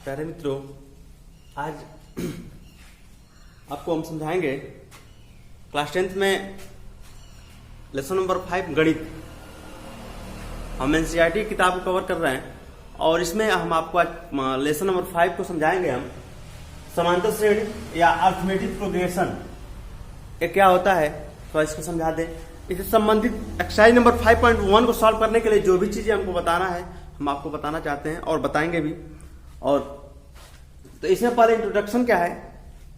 प्यारे मित्रों, आज आपको हम समझाएंगे क्लास 10th में लेसन नंबर 5 गणित। हम एनसीईआरटी किताब को कवर कर रहे हैं और इसमें हम आपको आज लेसन नंबर 5 को समझाएंगे। हम समांतर श्रेणी या अर्थमेटिक प्रोग्रेशन ये क्या होता है तो इसको समझा दें। इससे संबंधित एक्सरसाइज नंबर 5.1 को सॉल्व करने के लिए जो भी चीजें हमको बताना है हम आपको बताना चाहते हैं और बताएंगे भी। और तो इसमें पहले इंट्रोडक्शन क्या है,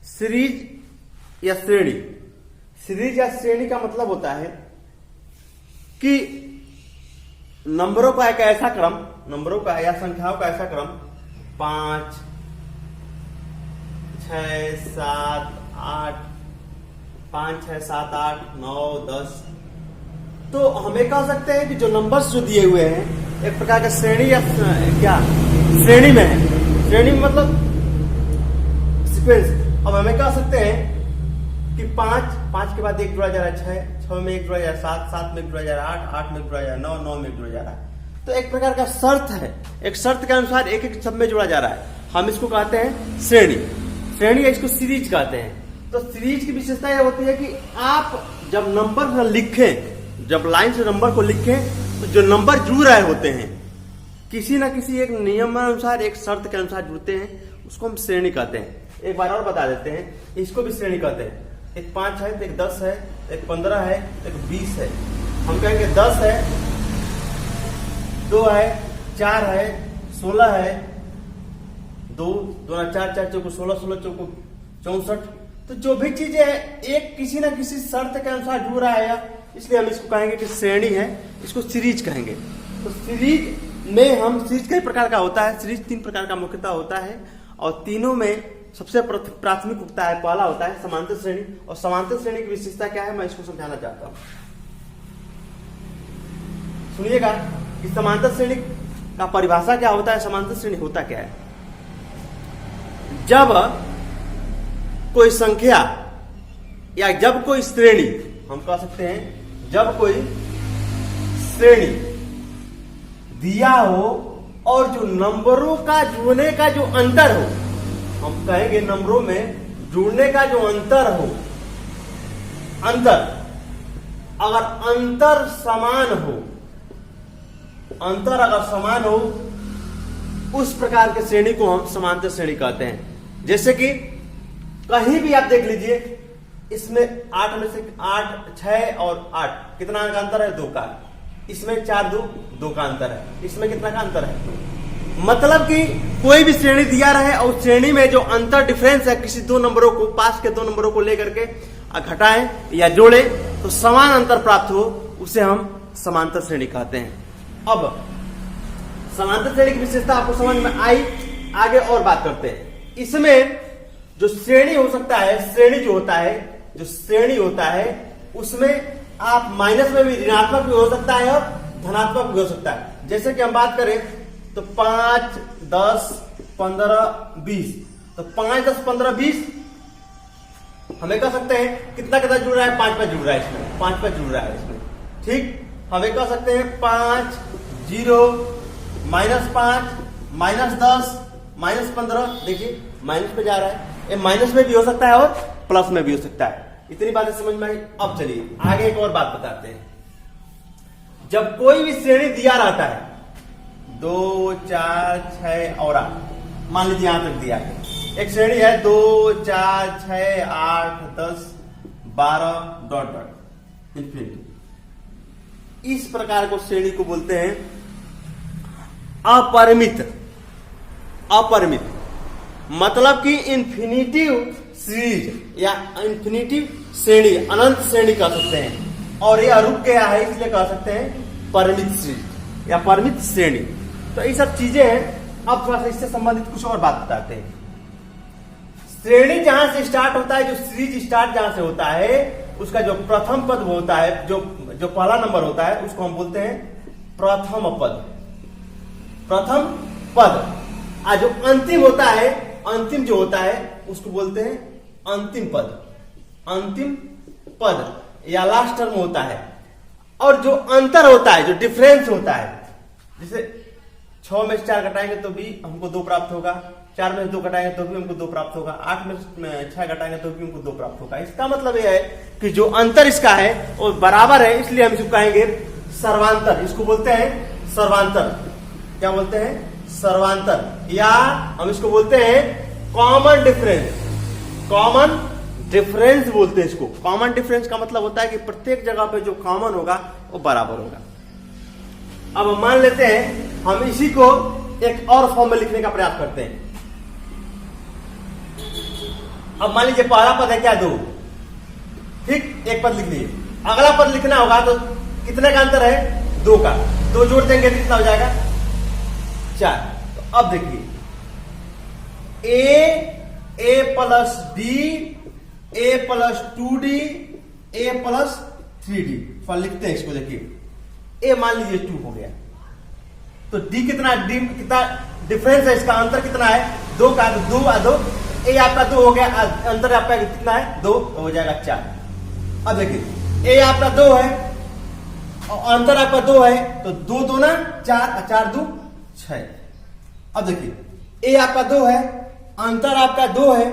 सीरीज या श्रेणी। सीरीज या श्रेणी का मतलब होता है कि नंबरों का एक ऐसा क्रम, नंबरों का या संख्याओं का ऐसा क्रम 5, 6, 7, 8, 5, 6, 7, 8, 9, 10। तो हम ये कह सकते हैं कि जो नंबर्स जो दिए हुए हैं एक प्रकार का श्रेणी या क्या श्रेणी में है। श्रेणी में मतलब सीक्वेंस। अब हमें कह सकते हैं कि 5 के बाद एक जुड़ा जा रहा है 6 में एक जुड़ा जा रहा है 7 में एक जुड़ा जा रहा है 8 में एक जुड़ा जा रहा है 9 में एक जुड़ा जा रहा है। तो एक प्रकार का शर्त है, एक शर्त के अनुसार एक एक सब में जुड़ा जा रहा है। हम इसको कहते हैं श्रेणी। श्रेणी या इसको सीरीज कहते हैं। तो सीरीज की विशेषता यह होती है कि आप जब नंबर लिखें, जब लाइन से नंबर को लिखें तो जो नंबर जुड़ रहे होते हैं किसी ना किसी एक नियम अनुसार, एक शर्त के अनुसार जुड़ते हैं, उसको हम श्रेणी कहते हैं। एक बार और बता देते हैं, इसको भी श्रेणी कहते हैं। एक 5 है, एक 10 है, एक 15 है, एक 20 है। हम कहेंगे 10 है, 2 है, 4 है, 16 है, 2 2 4 4 चौको 16 16 चौको 64। तो जो भी चीजें है एक किसी ना किसी शर्त के अनुसार जुड़ रहा है, इसलिए हम इसको कहेंगे कि श्रेणी है, इसको सीरीज कहेंगे। तो सीरीज में हम सीरीज कई प्रकार का होता है। सीरीज 3 प्रकार का मुख्यतः होता है और तीनों में सबसे प्राथमिक होता है, पहला होता है समांतर श्रेणी। और समांतर श्रेणी की विशेषता क्या है मैं इसको समझाना चाहता हूं। सुनिएगा कि समांतर श्रेणी का परिभाषा क्या होता है, समांतर श्रेणी होता क्या है। जब कोई संख्या या जब कोई श्रेणी, हम कह सकते हैं जब कोई श्रेणी दिया हो और जो नंबरों का जुड़ने का जो अंतर हो, हम कहेंगे नंबरों में जुड़ने का जो अंतर हो, अंतर अगर अंतर समान हो, अंतर अगर समान हो, उस प्रकार के श्रेणी को हम समांतर श्रेणी कहते हैं। जैसे कि कहीं भी आप देख लीजिए, इसमें 8 में से 8, 6 और 8 कितना का अंतर है, 2 का। इसमें 4 2 का अंतर है। इसमें कितना का अंतर है। मतलब कि कोई भी श्रेणी दिया रहे और श्रेणी में जो अंतर डिफरेंस है, किसी दो नंबरों को, पास के 2 नंबरों को लेकर के घटाएं या जोड़े तो समान अंतर प्राप्त हो, उसे हम समांतर श्रेणी कहते हैं। अब समांतर श्रेणी की विशेषता आपको समझ में आई, आगे और बात करते हैं। इसमें जो श्रेणी हो सकता है, श्रेणी जो होता है, जो श्रेणी होता है उसमें आप माइनस में भी ऋणात्मक भी हो सकता है और धनात्मक भी हो सकता है। जैसे कि हम बात करें तो 5, 10, 15, 20। तो 5, 10, 15, 20 हमें कह सकते हैं कितना कितना जुड़ रहा है, 5 पे जुड़ रहा है, इसमें 5 पे जुड़ रहा है इसमें। ठीक, हमें कह सकते हैं 5, 0, -5, -10, -15। देखिए माइनस पे जा रहा है, ये माइनस में भी हो सकता है और प्लस में भी हो सकता है। इतनी बातें समझ में आई। अब चलिए आगे एक और बात बताते हैं। जब कोई भी श्रेणी दिया रहता है 2, 4, 6 और 8, मान लीजिए यहां तक दिया है एक श्रेणी है 2, 4, 6, 8, 10, 12 डॉट डॉट इंफिनिटी। इस प्रकार को श्रेणी को बोलते हैं अपरिमित। अपरिमित मतलब कि इन्फिनिटिव सीरीज या इन्फिनिटिव श्रेणी, अनंत श्रेणी कह सकते हैं। और ये रुक गया है इसलिए कह सकते हैं परिमित सीरीज या परिमित श्रेणी। तो ये सब चीजें हैं। अब थोड़ा सा इससे संबंधित कुछ और बात बताते हैं। श्रेणी जहां से स्टार्ट होता है, जो सीरीज स्टार्ट जहां से होता है, उसका जो प्रथम पद होता है, जो पहला नंबर होता है, उसको हम बोलते हैं प्रथम पद। प्रथम पद। और जो अंतिम होता है, अंतिम जो होता है उसको बोलते हैं अंतिम पद। अंतिम पद या लास्ट टर्म होता है। और जो अंतर होता है, जो डिफरेंस होता है, जैसे 6 में से 4 घटाएंगे तो भी हमको 2 प्राप्त होगा, 4 में से 2 घटाएंगे तो भी हमको 2 प्राप्त होगा, 8 में 6 घटाएंगे तो भी हमको 2 प्राप्त होगा। इसका मतलब यह है कि जो अंतर इसका है वो बराबर है, इसलिए हम इसको कहेंगे सर्वांतर। इसको बोलते हैं सर्वांतर। क्या बोलते हैं? सर्वांतर, या हम इसको बोलते हैं कॉमन डिफरेंस। कॉमन डिफरेंस बोलते हैं इसको। कॉमन डिफरेंस का मतलब होता है कि प्रत्येक जगह पे जो कॉमन होगा वो बराबर होगा। अब मान लेते हैं हम इसी को एक और फॉर्म में लिखने का प्रयास करते हैं। अब मान लीजिए पहला पद है क्या? 2, ठीक, एक पद लिख लीजिए। अगला पद लिखना होगा तो कितने का अंतर है? 2 का। 2 जोड़ देंगे तो कितना हो जाएगा? 4। तो अब देखिए ए प्लस डी, ए प्लस 2d, ए प्लस 3d। फल लिखते हैं इसको। देखिए ए मान लीजिए 2 हो गया, तो डी कितना? डी कितना डिफरेंस है इसका? अंतर कितना है? 2 का। 2 आ 2, ए आपका 2 हो गया, अंतर आपका कितना है? 2, तो हो जाएगा 4। अब देखिए ए आपका 2 है और अंतर आपका 2 है, तो 2 2 ना 4, 4 2 6। अब देखिए ए आपका 2 है, अंतर आपका 2 है,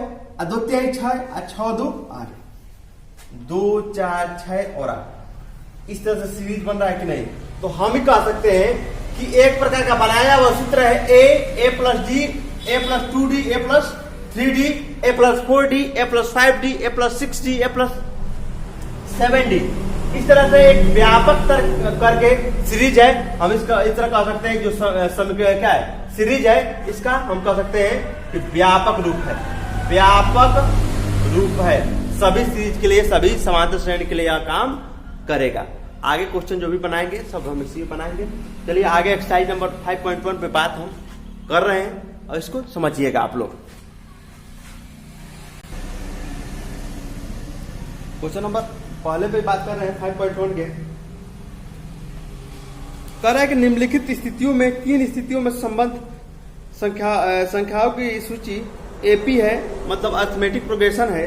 2 3 6, 6 2 8, 2 4 6 और 8। इस तरह से सीरीज बन रहा है कि नहीं? तो हम ही कह सकते हैं कि एक प्रकार का बनाया हुआ सूत्र है ए प्लस डी, ए प्लस 2d, ए प्लस 3d, ए प्लस 4d, ए प्लस 5d, ए प्लस 6d, ए प्लस 7d। इस तरह से एक व्यापक करके सीरीज है। हम इसका इस तरह कह सकते हैं जो समीकरण क्या है? सीरीज है, इसका हम कह सकते हैं कि व्यापक रूप है। व्यापक रूप है, सभी सीरीज के लिए, सभी समांतर श्रेणी के लिए यह काम करेगा। आगे क्वेश्चन जो भी बनाएंगे सब हम इसी बनाएंगे। चलिए आगे एक्सरसाइज नंबर 5.1 पे बात हम कर रहे हैं और इसको समझिएगा आप लोग। क्वेश्चन नंबर पहले पे बात कर रहे हैं 5.1 के। कह रहा है कि निम्नलिखित स्थितियों में किन स्थितियों में संबंध संख्याओं की सूची एपी है, मतलब अरिथमेटिक प्रोग्रेशन है,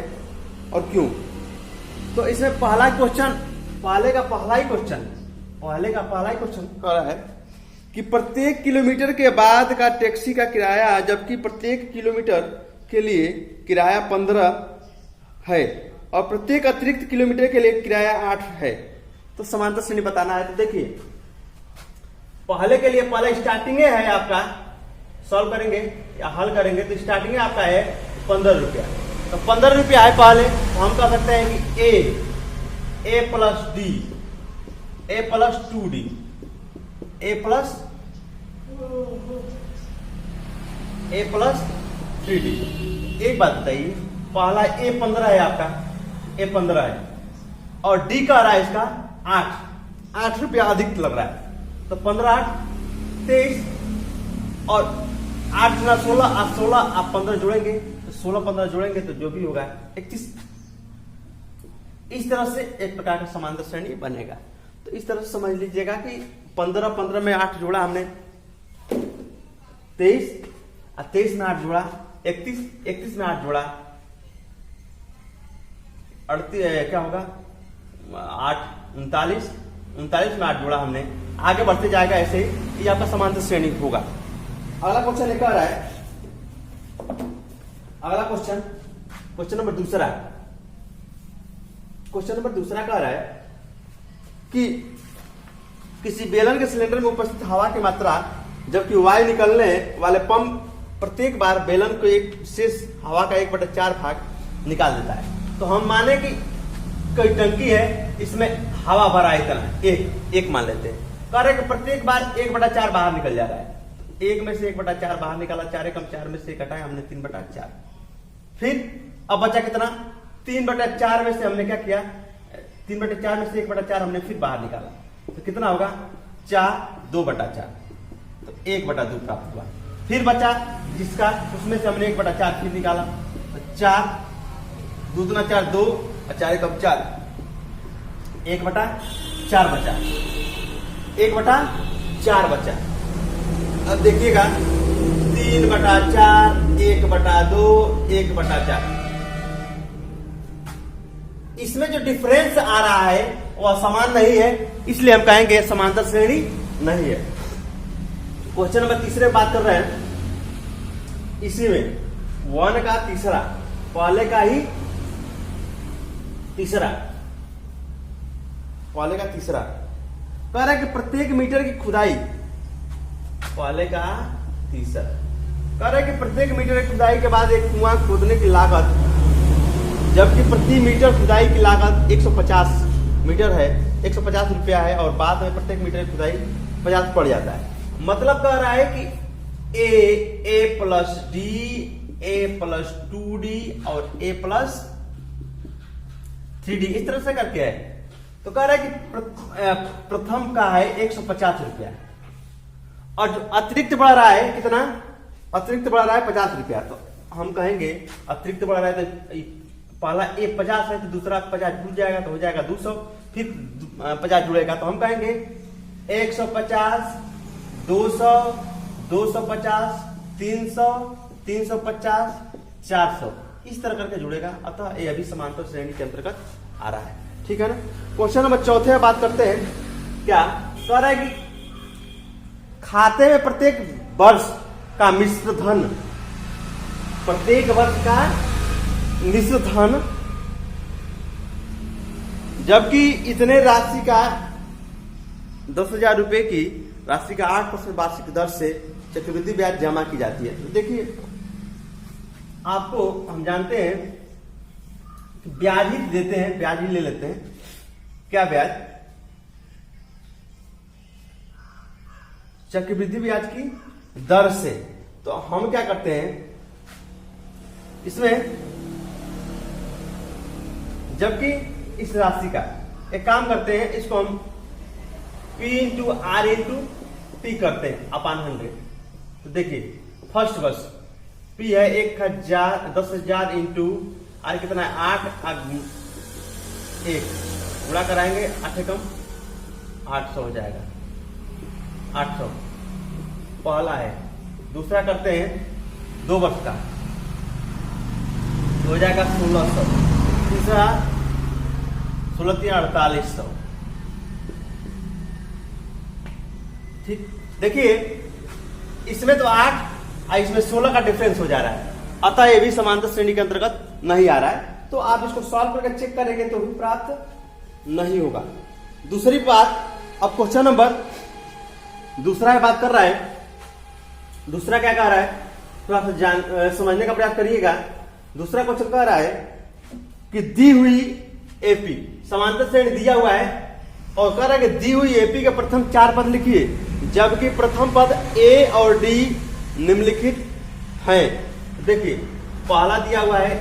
और क्यों? तो इसमें पहला ही क्वेश्चन कह रहा है कि प्रत्येक किलोमीटर के बाद का टैक्सी का किराया, जबकि प्रत्येक किलोमीटर के लिए किराया 15 है और प्रत्येक अतिरिक्त किलोमीटर के लिए किराया 8 है, तो समांतर श्रेणी बताना है। तो देखिए पहले के लिए, पहले स्टार्टिंग है आपका, सॉल्व करेंगे या हल करेंगे तो स्टार्टिंग आपका है 15 रुपया। तो 15 रुपया है पहले, तो हम कह सकते हैं कि ए प्लस डी, ए प्लस 2d, ए प्लस 3d। एक बात बताइए, पहला ए 15 है आपका, ए 15 है और डी का रहा है इसका 8 रुपया अधिक लग रहा है। तो 15 8 23 और 8 गुना 16, आप 16 आप 15 जोड़ेंगे तो 16 15 जोड़ेंगे तो जो भी होगा 31। इस तरह से एक प्रकार का समांतर श्रेणी बनेगा। तो इस तरह से समझ लीजिएगा कि 15 में 8 जोड़ा हमने, 23 और 23 में 8 जोड़ा 31 में 8 जोड़ा 38, क्या होगा 8 39 में 8 जोड़ा हमने। आगे बढ़ते जाएगा ऐसे ही, ये आपका समांतर श्रेणी होगा। अगला क्वेश्चन एक आ रहा है, अगला क्वेश्चन नंबर दूसरा। क्वेश्चन नंबर दूसरा कह रहा है कि किसी बेलन के सिलेंडर में उपस्थित हवा की मात्रा, जबकि वायु निकलने वाले पंप प्रत्येक बार बेलन को एक शेष हवा का 1/4 भाग निकाल देता है। तो हम माने कि कोई टंकी है, इसमें हवा भरा इतना एक मान लेते हैं। कह रहे कि प्रत्येक बार 1/4 बाहर निकल जा रहा है। 1 में से 1/4 बाहर निकाला, 4 कम 4 में से 1 घटाया हमने 3/4। फिर अब बचा कितना? 3/4 में से हमने क्या किया? 3/4 में से 1/4 हमने फिर बाहर निकाला, तो कितना होगा? 4 2/4, तो 1/2 प्राप्त हुआ। फिर बचा जिसका, उसमें से हमने 1/4 फिर निकाला, तो 4 2 दूना 4 2 और 4 कम 4, 1/4 बचा, 1/4 बचा। अब देखिएगा 3/4 1/2 1/4। इसमें जो डिफरेंस आ रहा है वह समान नहीं है, इसलिए हम कहेंगे समांतर श्रेणी नहीं है। क्वेश्चन नंबर तीसरे बात कर रहे हैं इसी में 1 का तीसरा, पहले का ही तीसरा, पहले का तीसरा। कह रहा है कि प्रत्येक मीटर की खुदाई, पहले का तीसरा, कह रहा है कि प्रत्येक मीटर की खुदाई के बाद एक कुआं खोदने की लागत, जबकि प्रति मीटर खुदाई की लागत 150 मीटर है, 150 रुपया है, और बाद में प्रत्येक मीटर की खुदाई 50 पड़ जाता है। मतलब कह रहा है कि ए प्लस डी, ए प्लस 2D और ए प्लस 3D, इस तरह से करके है। तो कह रहा है कि प्रथम का है 150 रुपया, और जो अतिरिक्त बढ़ रहा है कितना, अतिरिक्त बढ़ रहा है 50 रुपया। तो हम कहेंगे अतिरिक्त बढ़ रहा है तो पहला ए 50 है तो दूसरा 50 जुड़ जाएगा तो हो जाएगा 200, फिर 50 जुड़ेगा तो हम कहेंगे 150, 200, 250, 300, 350, 400, इस तरह करके जुड़ेगा। अतः ये अभी समांतर श्रेणी के अंतर्गत आ रहा है। ठीक है ना। क्वेश्चन नंबर 4 बात करते हैं। क्या कह रहा है कि खाते में प्रत्येक वर्ष का मिश्र धन, प्रत्येक वर्ष का मिश्र धन, जबकि इतने राशि का 10,000 रुपए की राशि का 8% वार्षिक दर से चक्रवृद्धि ब्याज जमा की जाती है। तो देखिए, आपको हम जानते हैं कि ब्याज ही देते हैं, ब्याज ही ले लेते हैं। क्या ब्याज? चक्रवृद्धि ब्याज की दर से। तो हम क्या करते हैं इसमें, जबकि इस राशि का एक काम करते हैं, इसको हम P into R into T करते हैं अपान 100। तो देखिए फर्स्ट वर्ष P है 1000, 10,000 इंटू आर कितना है 8 और 1 गुणा कराएंगे 8 कम 800 हो जाएगा, 800 पहला है। दूसरा करते हैं 2 वर्ष का, हो जाएगा 1600। तीसरा 16,4800। ठीक, देखिए इसमें तो 8 और इसमें 16 का डिफरेंस हो जा रहा है, अतः ये भी समांतर श्रेणी के अंतर्गत नहीं आ रहा है। तो आप इसको सॉल्व करके चेक करेंगे तो भी प्राप्त नहीं होगा। दूसरी बात, अब क्वेश्चन नंबर दूसरा बात कर रहा है। दूसरा क्या कह रहा है, थोड़ा सा समझने का प्रयास करिएगा। दूसरा क्वेश्चन कह रहा है कि दी हुई एपी समांतर श्रेणी दिया हुआ है और कह रहा है कि दी हुई एपी के प्रथम 4 पद लिखिए, जबकि प्रथम पद ए और डी निम्नलिखित हैं। देखिए पहला दिया हुआ है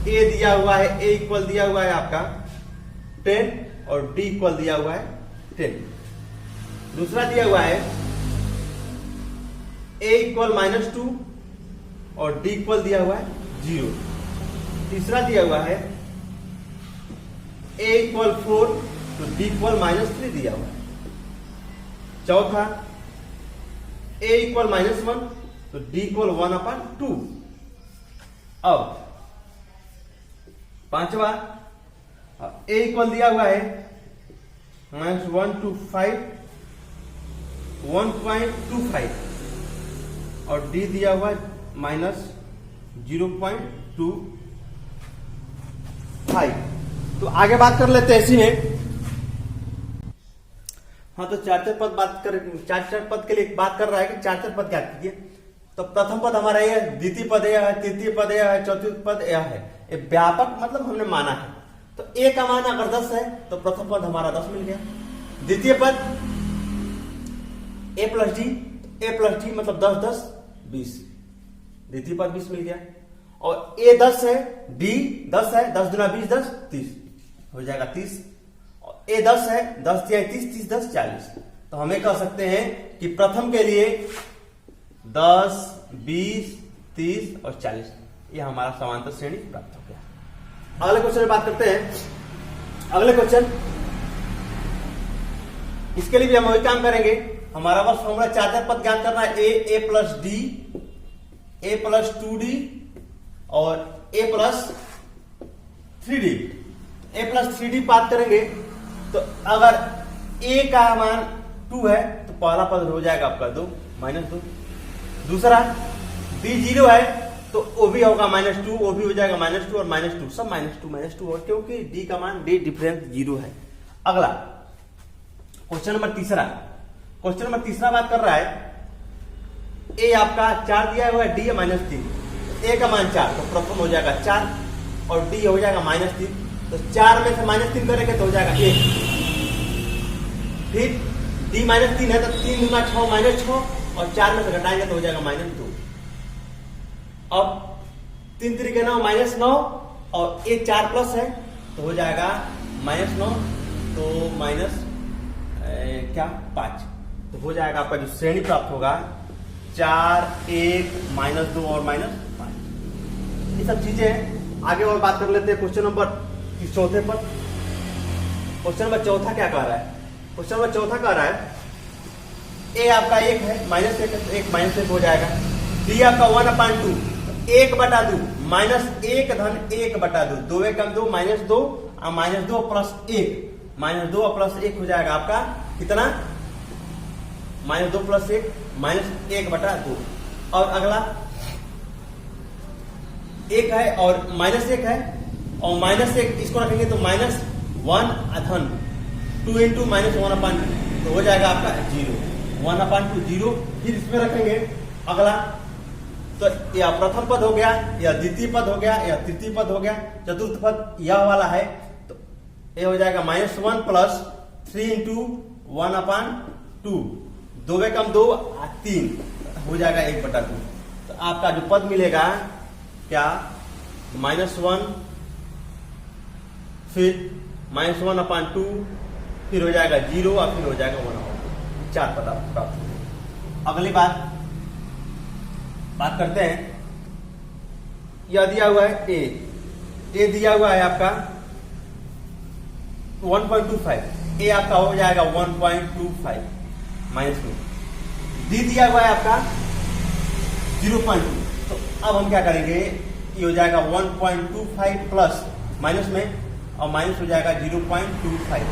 ए दिया हुआ है, ए इक्वल दिया हुआ है आपका 10 और डी इक्वल दिया हुआ है 10। दूसरा दिया हुआ है ए इक्वल -2 और डी इक्वल दिया हुआ है 0। तीसरा दिया हुआ है ए इक्वल 4 तो डी इक्वल -3 दिया हुआ है। चौथा ए इक्वल -1 तो डी इक्वल 1/2। अब पांचवा ए इक्वल दिया हुआ है -1 to 5 1.25 और डी दिया हुआ -0.25। तो आगे बात कर लेते हैं इसी में। हाँ, तो 4 पद बात कर, 4 पद के लिए बात कर रहा है कि 4 पद क्या कीजिए। तो प्रथम पद हमारा यह है, द्वितीय पद यह है, तृतीय पद यह है, चौथी पद यह है। ये व्यापक मतलब हमने माना है। तो ए का मान अगर 10 है तो प्रथम पद हमारा 10 मिल गया। द्वितीय पद ए प्लस डी, ए प्लस डी मतलब 10 10 20, द्वितीय पद 20 मिल गया। और ए 10 है, डी 10 है, 10 गुना 20 10 30 हो जाएगा 30। और ए 10 है, 10 या 30 30 10 40। तो हमें कह सकते हैं कि प्रथम के लिए 10 20 30 और 40 ये हमारा समांतर श्रेणी प्राप्त हो गया। अगले क्वेश्चन में बात करते हैं। अगले क्वेश्चन, इसके लिए भी हम वही काम करेंगे। हमारा बस फॉर्मूला 4 पद ज्ञात करना है। ए प्लस डी, ए प्लस 2D और ए प्लस 3D। ए प्लस 3D बात करेंगे तो अगर ए का मान 2 है तो पहला पद हो जाएगा आपका 2 -2। दूसरा डी 0 है तो ओ भी होगा -2, ओ भी हो जाएगा -2 और -2, सब -2 और क्योंकि डी का मान डी डिफरेंस 0 है। अगला क्वेश्चन नंबर तीसरा बात कर रहा है ए आपका 4 दिया हुआ है, डी है -3, ए का मान 4 तो प्रथम हो जाएगा 4 और डी हो जाएगा -3, तो 4 में से -3 करेंगे तो हो जाएगा 1, फिर डी -3 है तो 3 गुना 6 -6 और 4 में से घटाएंगे तो हो जाएगा -2। अब 3 3 9 -9 और ए 4 प्लस है तो हो जाएगा -9 तो -5, तो हो जाएगा आपका जो श्रेणी प्राप्त होगा 4 1 -2 और -5। ये सब चीजें आगे और बात कर लेते हैं क्वेश्चन नंबर चौथे पर। क्वेश्चन नंबर चौथा क्या कह रहा है? क्वेश्चन नंबर चौथा कह रहा है ए आपका 1 है, -1 है तो 1 -1 हो जाएगा, डी आपका 1/2 1/2 -1 धन 1/2, 2 1 2 -2 और -2 प्लस 1, -2 प्लस 1 हो जाएगा आपका कितना, -2 प्लस 1 -1/2। और अगला 1 है और -1 है और -1 इसको रखेंगे तो -1 धन 2 इंटू -1/2 तो हो जाएगा आपका 0, 1/2 0। फिर इसमें रखेंगे अगला तो या प्रथम पद हो गया या द्वितीय पद हो गया या तृतीय पद हो गया, चतुर्थ पद यह वाला है तो ये हो जाएगा -1 प्लस 3 इंटू 1/2, 2 में कम 2 3 हो जाएगा 1/2। तो आपका जो पद मिलेगा क्या -1 फिर -1/2 फिर हो जाएगा 0 और फिर हो जाएगा 1/2, 4 पद प्राप्त होंगे। अगली बात करते हैं, यह दिया हुआ है ए दिया हुआ है आपका 1.25, ए आपका हो जाएगा 1.25 माइनस में, डी दिया हुआ है आपका 0.2, तो अब हम क्या करेंगे, ये हो जाएगा 1.25 प्लस माइनस में और माइनस हो जाएगा 0.25,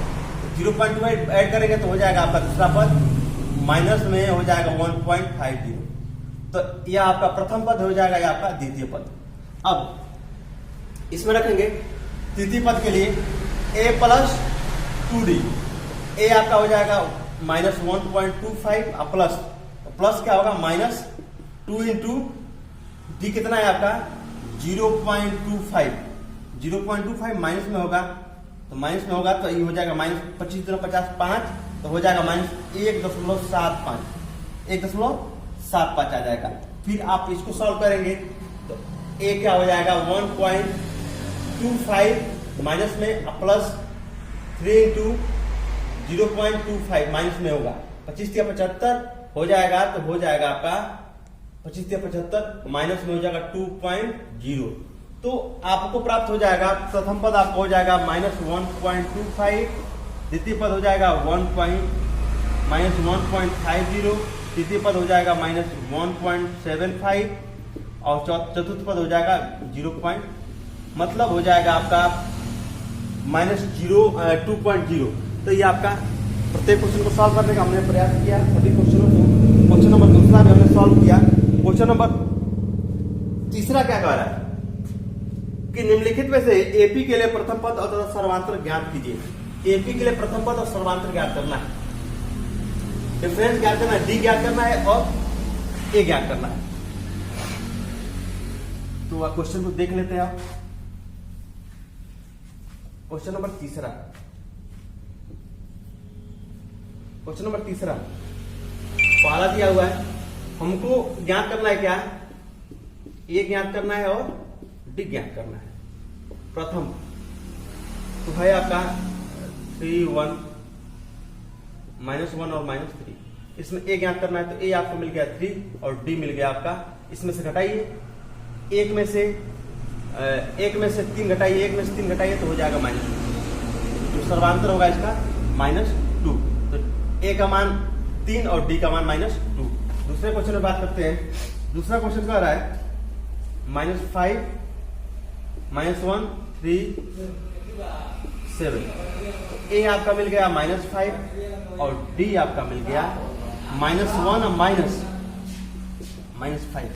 0.25 ऐड करेंगे तो हो जाएगा आपका दूसरा पद, माइनस में हो जाएगा 1.50, तो यह आपका प्रथम पद हो जाएगा, यह आपका द्वितीय पद। अब इसमें रखेंगे तृतीय पद के लिए a प्लस 2d, a आपका हो जाएगा -1.25 प्लस क्या होगा -2 इंटू डी कितना है आपका 0.25, 0.25 माइनस में होगा तो माइनस में होगा तो ये हो जाएगा -25 50 5 तो हो जाएगा -1.75, 1.75 आ जाएगा। फिर आप इसको सॉल्व करेंगे तो a क्या हो जाएगा 1.25 माइनस में प्लस 3 इंटू 0.25 माइनस में होगा 25 या 75 हो जाएगा तो हो जाएगा आपका 25 या 75 माइनस में हो जाएगा 2.0, तो आपको प्राप्त हो जाएगा प्रथम पद आपको हो जाएगा -1.25, द्वितीय पद हो जाएगा -1.50, तृतीय पद हो जाएगा -1.75 और चतुर्थ पद हो जाएगा 0. मतलब हो जाएगा आपका -2.0। तो ये आपका प्रत्येक क्वेश्चन को सॉल्व करने का हमने प्रयास किया, सभी क्वेश्चनों को। क्वेश्चन नंबर दूसरा भी हमने सॉल्व किया। क्वेश्चन नंबर तीसरा क्या कह रहा है कि निम्नलिखित में से एपी के लिए प्रथम पद और सर्वांतर ज्ञात कीजिए। एपी के लिए प्रथम पद और सर्वांतर ज्ञात करना है, डिफरेंस ज्ञात करना है, डी ज्ञात करना है और ए ज्ञात करना है। तो क्वेश्चन को देख लेते हैं आप। क्वेश्चन नंबर तीसरा, क्वेश्चन नंबर तीसरा पहला दिया हुआ है, हमको ज्ञात करना है क्या, ए ज्ञात करना है और डी ज्ञात करना है। प्रथम तो है आपका 3 1 -1 और -3, इसमें ए ज्ञात करना है तो ए आपको मिल गया 3 और डी मिल गया आपका, इसमें से घटाइए, एक में से 3 घटाइए, एक में से 3 घटाइए तो हो जाएगा -2, तो सर्वांतर होगा इसका -2, तो ए का मान 3 और डी का मान -2। दूसरे क्वेश्चन में बात करते हैं। दूसरा क्वेश्चन कह रहा है -5 -1 3 7, तो ए आपका मिल गया -5 और डी आपका मिल गया -1 और -5,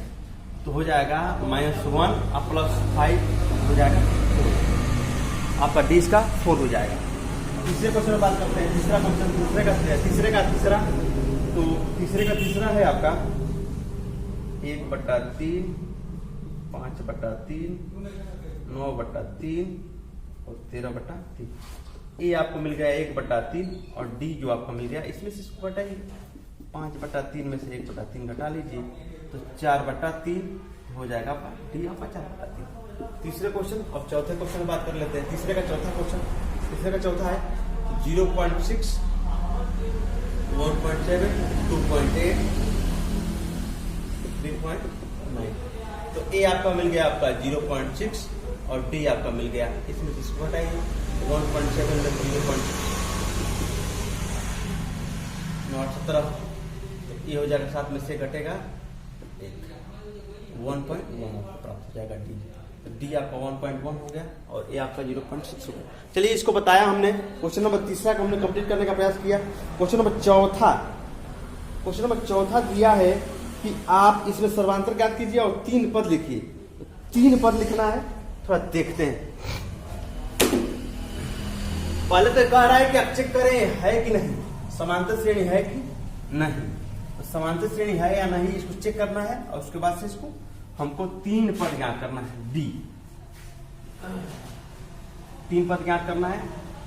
तो तो हो जाएगा -1 और +5 हो जाएगा 4। आपका डी इसका 4 हो जाएगा। तीसरे क्वेश्चन में बात करते हैं। तीसरा क्वेश्चन तीसरे का तीसरा है आपका 1/3, 5/3, 9/3 और 13/3। ए आपको मिल गया 1/3 और डी जो आपको मिल गया इसमें से इसको घटाइए। 5/3 में से 1/3 घटा लीजिए तो 4/3 हो जाएगा आपका डी आपका 4/3। तीसरे क्वेश्चन। अब चौथे क्वेश्चन में बात कर लेते हैं। तीसरे का चौथा है 0.6, 1.7, 2.8, 3.9। तो ए आपका मिल गया आपका 0.6 और डी आपका मिल गया। इसमें से इसको हटाइए 1.7 में 0.6 17, तो ये हो जाएगा 7 में से घटेगा 1.1 प्राप्त हो जाएगा डी। तो डी आपका 1.1 हो गया और ए आपका 0.6 हो गया। चलिए इसको बताया हमने। क्वेश्चन नंबर तीसरा का हमने कंप्लीट करने का प्रयास किया। क्वेश्चन नंबर चौथा दिया है कि आप इसमें सर्वांतर ज्ञात कीजिए और 3 पद लिखिए। 3 पद लिखना है, थोड़ा देखते हैं। पहले तो कह रहा है कि आप चेक करें है कि नहीं, समांतर श्रेणी है कि नहीं। तो समांतर श्रेणी है या नहीं इसको चेक करना है और उसके बाद से इसको हमको 3 पद ज्ञात करना है। डी 3 पद ज्ञात करना है।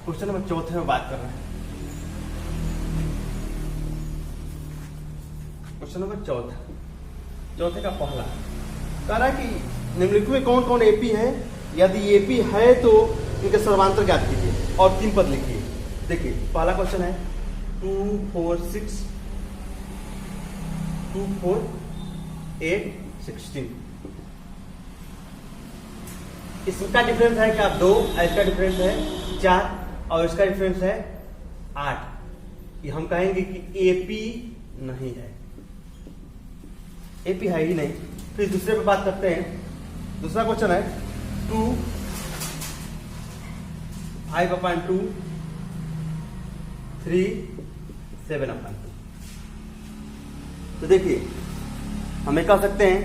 क्वेश्चन नंबर चौथे में बात कर रहे हैं। क्वेश्चन नंबर चौथे का पहला कह रहा है कि निम्नलिखित में कौन कौन एपी है। यदि एपी है तो इनके सर्वांतर ज्ञात कीजिए और 3 पद लिखिए। देखिए पहला क्वेश्चन है 2, 4, 6, 2, 4, 8, 16। इसका डिफरेंस है क्या 2, इसका डिफरेंस है 4 और इसका डिफरेंस है 8। ये हम कहेंगे कि एपी नहीं है, एपी है ही नहीं। फिर दूसरे पे बात करते हैं। दूसरा क्वेश्चन है 2, 5/2, 3, 7/2। तो देखिए हमें कह सकते हैं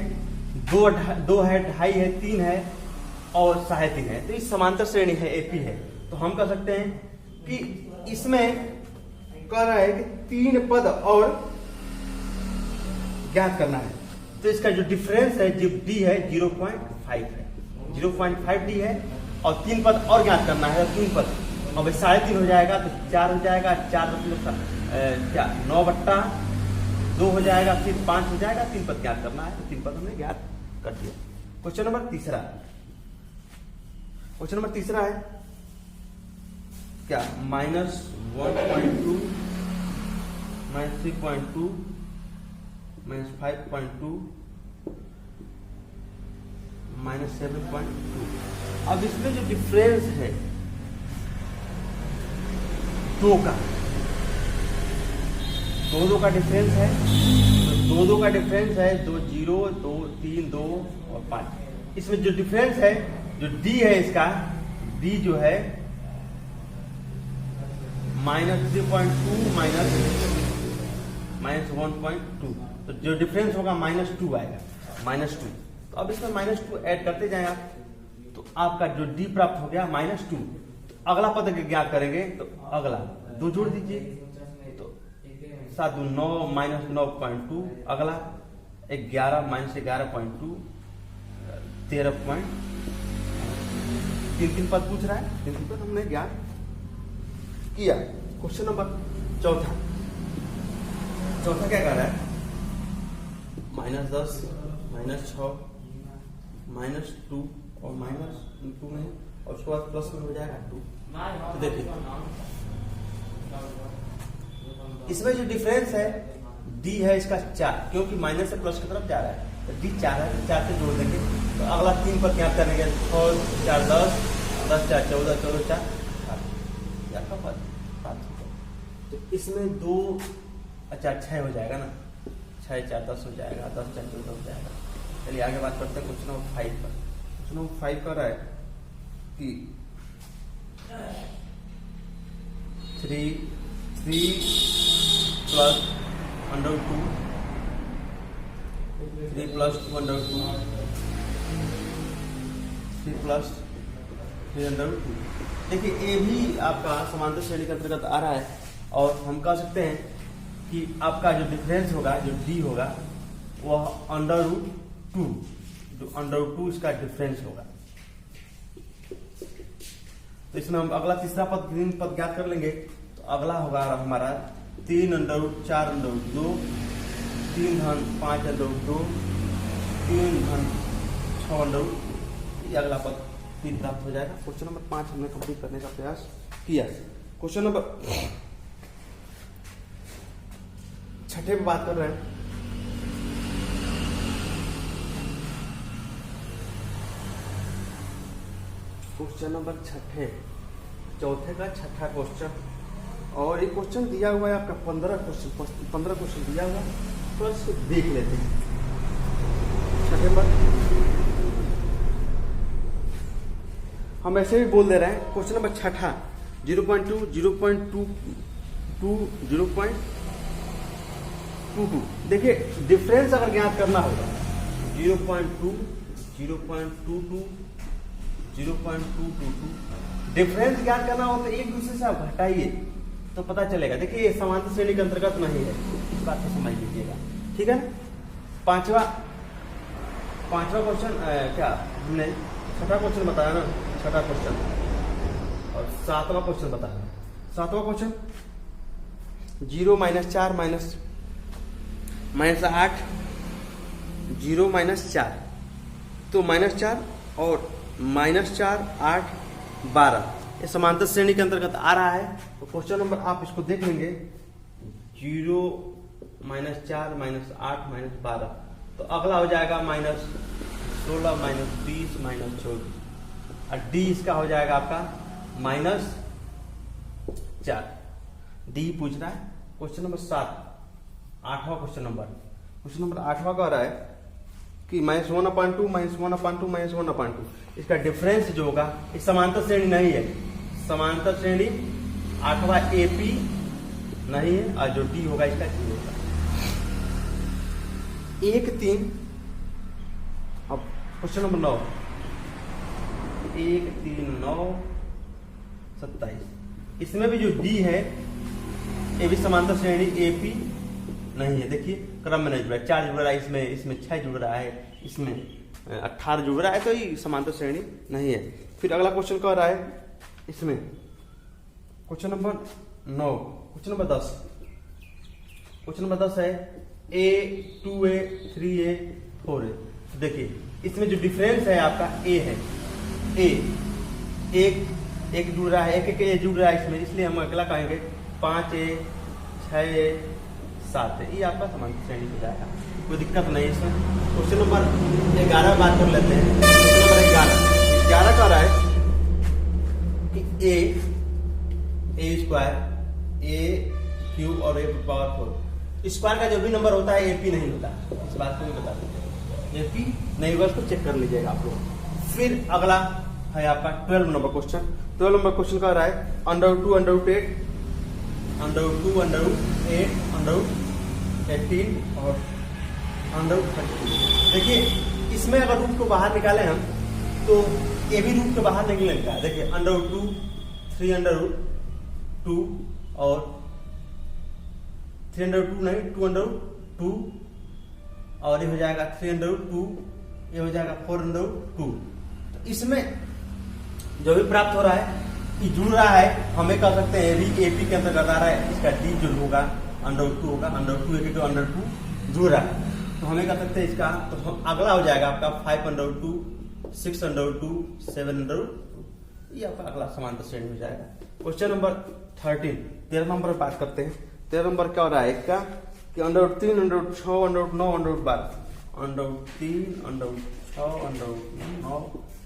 2 है, 2.5 है, 3 है और 3.5 है। तो इस समांतर श्रेणी है, एपी है। तो हम कह सकते हैं कि इसमें कह रहा है कि 3 पद और ज्ञात करना है। तो इसका जो डिफरेंस है जो डी है 0.5 है, 0.5 डी है और 3 पद और ज्ञात करना है। 3 पद अब 3.5 हो जाएगा तो 4 हो जाएगा, 9/2 हो जाएगा, फिर 5 हो जाएगा। 3 पद ज्ञात करना है तो 3 पद हमने ज्ञात कर दिया। क्वेश्चन नंबर तीसरा है क्या -1.2, -3.2, -5.2, -7.2। अब इसमें जो डिफरेंस है 2 का डिफरेंस है, तो 2 का डिफरेंस है 2, 0, 2, 3, 2 और 5। इसमें जो डिफरेंस है जो डी है इसका डी जो है -3.2 -1.2। तो जो डिफरेंस होगा -2 आएगा, -2। तो अब इसमें -2 ऐड करते जाएं आप तो आपका जो डी प्राप्त हो गया -2। तो अगला पद ज्ञात करेंगे तो अगला 2 जोड़ दीजिए तो 7, 9 -9.2। अगला 11 -11.2, 13. 3 पद पूछ रहा है, 3 पद हमने ज्ञात किया। क्वेश्चन नंबर चौथा क्या कह रहा है -10, -6, -2 और -2 में और उसके बाद प्लस में हो जाएगा 2। तो देखिए इसमें जो डिफरेंस है डी है इसका 4, क्योंकि माइनस से प्लस की तरफ जा रहा है तो डी 4 है, तो 4 से जोड़ देंगे तो अगला 3 पद क्या करेंगे 6, 4, 10, 10, 4, 14, 14, 4, 7 तो इसमें 2 अच्छा 6 हो जाएगा ना, 6, 4, 10 हो जाएगा, 10, 4, 14 हो जाएगा। चलिए आगे बात करते हैं क्वेश्चन नंबर 5 पर। क्वेश्चन नंबर 5 कर रहा है कि 3 + √2 3 plus 2 under root 2, 3 plus 3 under root 2। देखिए ये भी आपका समांतर श्रेणी के अंतर्गत आ रहा है, और हम कह सकते हैं कि आपका जो डिफरेंस होगा, जो डी होगा, वह अंडर रूट 2, जो अंडर रूट 2 इसका डिफरेंस होगा। तो इसमें हम अगला तीसरा पद, ग्रीन पद ज्ञात कर लेंगे। तो अगला होगा हमारा 3 अंडर रूट 4 अंडर रूट 2, 3 धन 5 अंडर रूट 2, 3 धन 6 अंडर रूट। ये अगला पद भी प्राप्त हो जाएगा। क्वेश्चन नंबर 5 हमने कंप्लीट करने का प्रयास किया। क्वेश्चन नंबर 6 पे बात कर रहे हैं। क्वेश्चन नंबर 6, चौथे का 6ठा क्वेश्चन, और ये क्वेश्चन दिया हुआ है आपका 15 क्वेश्चन दिया हुआ है। तो इसको देख लेते हैं। 6 पर हम ऐसे भी बोल दे रहे हैं। क्वेश्चन नंबर 6ठा 0.2, 0.22, 0.22। देखिए डिफरेंस अगर ज्ञात करना होगा 0.2, 0.22, 0.222, डिफरेंस ज्ञात करना हो तो एक दूसरे से आप घटाइए तो पता चलेगा। देखिए ये समांतर श्रेणी के अंतर्गत नहीं है, इस बात को समझ लीजिएगा, ठीक है ना। पांचवा क्वेश्चन क्या हमने 6ठा क्वेश्चन बताया ना, 6ठा क्वेश्चन, और 7वां क्वेश्चन बताया। 7वां क्वेश्चन 0 - 4 - 8, 0 - 4, तो -4 और -4, 8, 12 ये समांतर श्रेणी के अंतर्गत आ रहा है। तो क्वेश्चन नंबर आप इसको देख लेंगे 0 - 4 - 8 - 12, तो अगला हो जाएगा -16, -20, -24, और डी इसका हो जाएगा आपका -4। डी पूछ रहा है। क्वेश्चन नंबर 7, 8वां क्वेश्चन नंबर 8वां कह रहा है कि -1/2, -1/2, -1/2, इसका डिफरेंस जो होगा, इस समांतर श्रेणी नहीं है, समांतर श्रेणी 8वां एपी नहीं है, और जो डी होगा इसका 0 होगा। 1, 3। अब क्वेश्चन नंबर 9, 1, 3, 9, 27, इसमें भी जो डी है ये भी समांतर श्रेणी एपी नहीं है। देखिए क्रम में नहीं जुड़ा है, 4 जुड़ रहा है, इसमें 6 जुड़ रहा है, इसमें 18 जुड़ रहा है, तो ये समांतर श्रेणी नहीं है। फिर अगला क्वेश्चन कह रहा है इसमें question number 9, question number 10। Question number 10 है A, 2A, 3A, 4A। देखिए इसमें जो डिफरेंस है आपका A है, एक जुड़ रहा है, एक A जुड़ रहा है इसमें, इसलिए हम अगला कहेंगे 5A, 6A, 7A। ये आपका समांतर श्रेणी हो जाएगा, कोई दिक्कत नहीं इसमें। क्वेश्चन नंबर 11 बात कर लेते हैं। क्वेश्चन नंबर 11 कह रहा है कि A स्क्वायर, A क्यूब और A पावर 4, स्क्वायर का जो भी नंबर होता है एपी नहीं होता, इस बात को भी बता देते। एपी नहीं होगा, उसको चेक कर लीजिएगा आप लोग। फिर अगला है आपका 12 नंबर क्वेश्चन। 12 नंबर क्वेश्चन कह रहा है √2, √8, √2, √8, √18 और √32। देखिए इसमें अगर रूट को बाहर निकाले हम तो ये भी रूट के बाहर नहीं लगता है। देखिए √2, 3√2 और 3√2 नहीं, 2√2, और ये हो जाएगा 3√2, ये हो जाएगा 4√2। तो इसमें जो भी प्राप्त हो रहा है कि जुड़ रहा है, हमें कह सकते हैं भी एपी के अंतर्गत आ रहा है, इसका डी जो होगा √2 होगा, √2 जुड़ रहा है, तो हमें कह सकते हैं इसका, तो अगला हो जाएगा आपका 5√2, 6√2, 7√2। ये आपका अगला समांतर श्रेणी हो जाएगा। क्वेश्चन नंबर 13 नंबर बात करते हैं। 13 नंबर क्या हो रहा है इसका कि √3, √6, √9, √12, √3, √6, √9,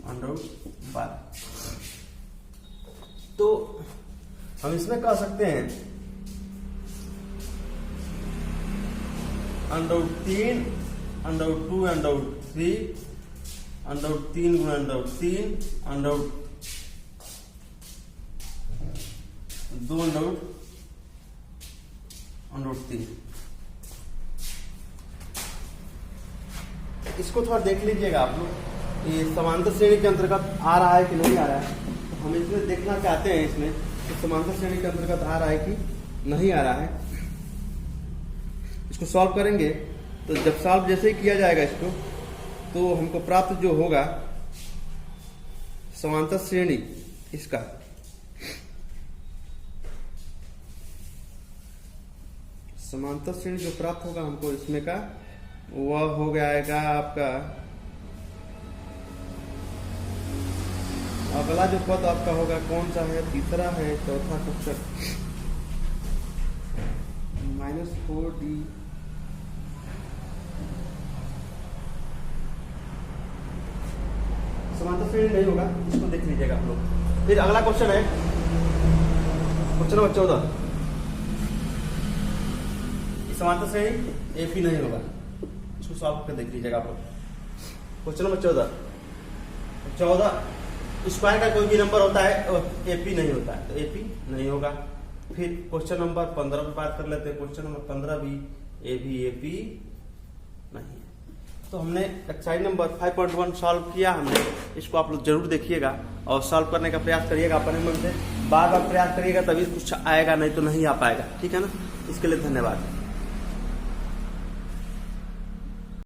√12। तो हम इसमें कह सकते हैं √3, √2, √3, √3 गुणा √3, √2 √3। इसको थोड़ा देख लीजिएगा आप लोग, ये समांतर श्रेणी के अंतर्गत आ रहा है कि नहीं आ रहा है। तो हम इसमें देखना चाहते हैं इसमें कि समांतर श्रेणी के अंतर्गत आ रहा है कि नहीं आ रहा है। इसको सॉल्व करेंगे तो जब सॉल्व जैसे ही किया जाएगा इसको, तो हमको प्राप्त जो होगा समांतर श्रेणी इसका समांतर श्रेणी जो प्राप्त होगा हमको इसमें का, वह हो जाएगा आपका, अगला जो पद आपका होगा कौन सा है, तीसरा है, चौथा कक्षक -4D समांतर श्रेणी नहीं होगा। इसको देख लीजिएगा आप लोग। फिर अगला क्वेश्चन है क्वेश्चन नंबर 14, समांतर श्रेणी एपी नहीं होगा। इसको सॉल्व करके देख लीजिएगा आप लोग। क्वेश्चन नंबर 14 स्क्वायर का कोई भी नंबर होता है एपी नहीं होता है, तो एपी नहीं होगा। फिर क्वेश्चन नंबर 15 पे बात कर लेते हैं। क्वेश्चन नंबर 15 भी एपी नहीं है। तो हमने एक्सरसाइज नंबर 5.1 सॉल्व किया हमने। इसको आप लोग जरूर देखिएगा और सॉल्व करने का प्रयास करिएगा अपने मन से। बार बार प्रयास करिएगा तभी कुछ आएगा, नहीं तो नहीं आ पाएगा। ठीक है ना। इसके लिए धन्यवाद।